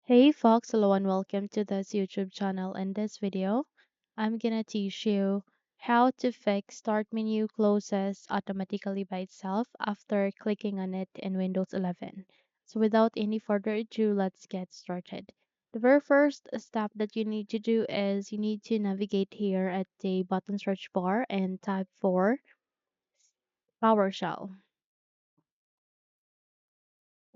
Hey folks, hello and welcome to this YouTube channel. In this video, I'm gonna teach you how to fix Start menu closes automatically by itself after clicking on it in Windows 11. So without any further ado, let's get started. The very first step that you need to do is you need to navigate here at the button search bar and type for PowerShell.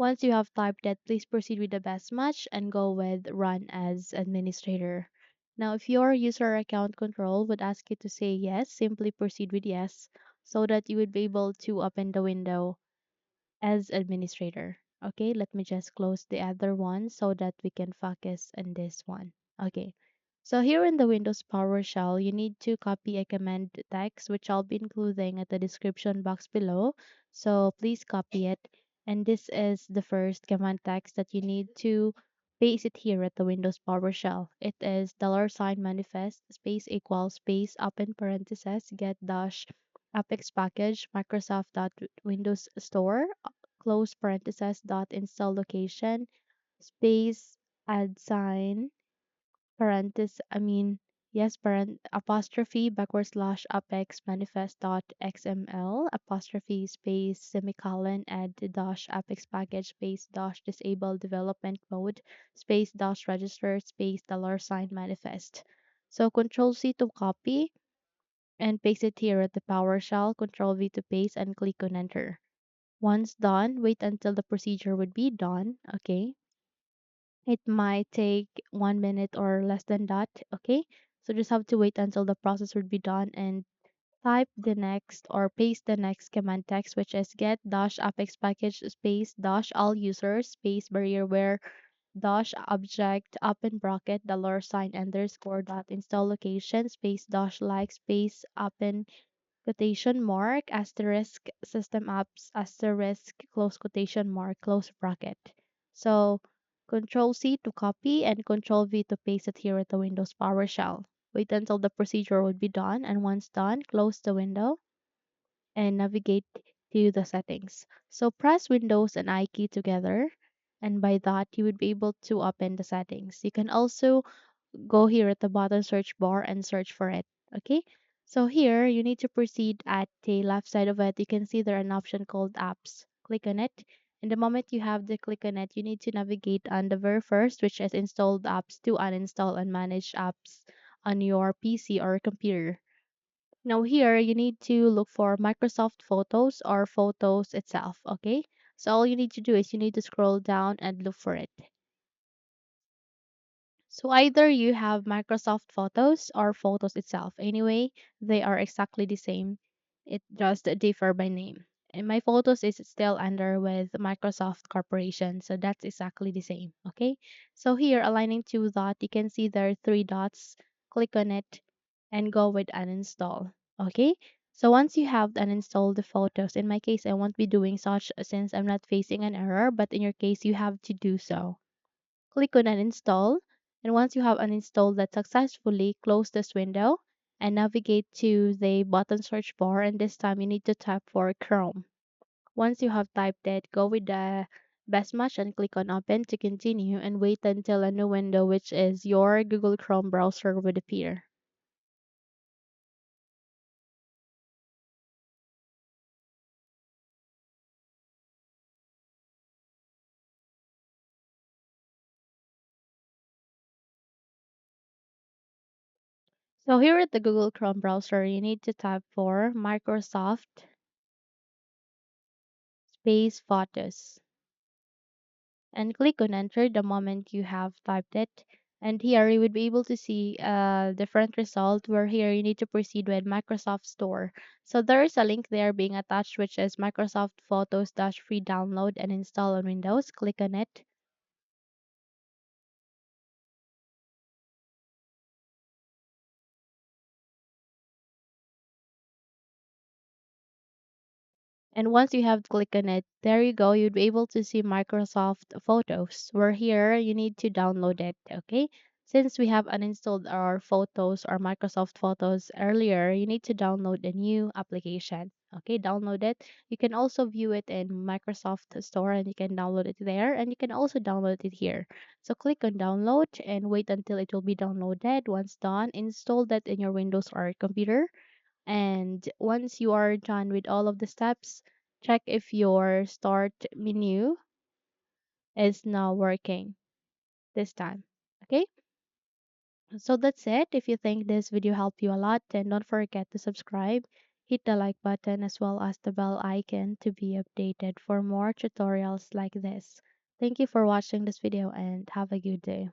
Once you have typed that, please proceed with the best match and go with Run as Administrator. Now, if your user account control would ask you to say yes, simply proceed with yes so that you would be able to open the window as administrator. Okay, let me just close the other one so that we can focus on this one. Okay, so here in the Windows PowerShell, you need to copy a command text which I'll be including at the description box below. So please copy it. And this is the first command text that you need to paste it here at the Windows PowerShell. It is $ manifest space equals space open parentheses get dash Apex package Microsoft dot Windows Store close parentheses dot install location space add sign parenthesis yes apostrophe backward slash apex manifest dot xml apostrophe space semicolon add dash apex package space dash disable development mode space dash register space $ manifest. So control C to copy and paste it here at the PowerShell. Control V to paste and click on enter. Once done, wait until the procedure would be done. Okay. It might take 1 minute or less than that. Okay. So just have to wait until the process would be done and type the next or paste the next command text, which is get dash apex package space dash all users space barrierware dash object open bracket $ underscore dot install location space dash like space open quotation mark asterisk system apps asterisk close quotation mark close bracket. So control C to copy and control V to paste it here at the Windows PowerShell. Wait until the procedure would be done, and once done, close the window and navigate to the settings. So press Windows and I key together, and by that you would be able to open the settings. You can also go here at the bottom search bar and search for it. Okay, so here you need to proceed at the left side of it. You can see there an option called apps. Click on it, and the moment you have the click on it, you need to navigate on the very first, which is installed apps, to uninstall and manage apps on your PC or computer. Now here you need to look for Microsoft Photos or Photos itself. Okay, so all you need to do is you need to scroll down and look for it. So either you have Microsoft Photos or Photos itself. Anyway, they are exactly the same. It just differ by name. And my Photos is still under with Microsoft Corporation, so that's exactly the same. Okay. So here, aligning to that, you can see there are three dots. Click on it and go with uninstall. Okay. So once you have uninstalled the photos, in my case, I won't be doing such since I'm not facing an error, but in your case, you have to do so. Click on uninstall, and once you have uninstalled that successfully, close this window and navigate to the button search bar, and this time you need to type for Chrome. Once you have typed it, go with the best match and click on open to continue and wait until a new window, which is your Google Chrome browser, would appear. So here at the Google Chrome browser, you need to type for Microsoft space Photos and click on enter the moment you have typed it. And here you would be able to see a different result where here you need to proceed with Microsoft Store. So there is a link there being attached which is Microsoft Photos dash free download and install on Windows. Click on it. And once you have clicked on it, there you go. You'd be able to see Microsoft Photos. Where here you need to download it. Okay. Since we have uninstalled our photos or Microsoft Photos earlier, you need to download a new application. Okay, download it. You can also view it in Microsoft Store and you can download it there, and you can also download it here. So click on download and wait until it will be downloaded. Once done, install that in your Windows or computer. And once you are done with all of the steps, check if your start menu is now working this time. Okay, so that's it. If you think this video helped you a lot, then don't forget to subscribe, hit the like button as well as the bell icon to be updated for more tutorials like this. Thank you for watching this video and have a good day.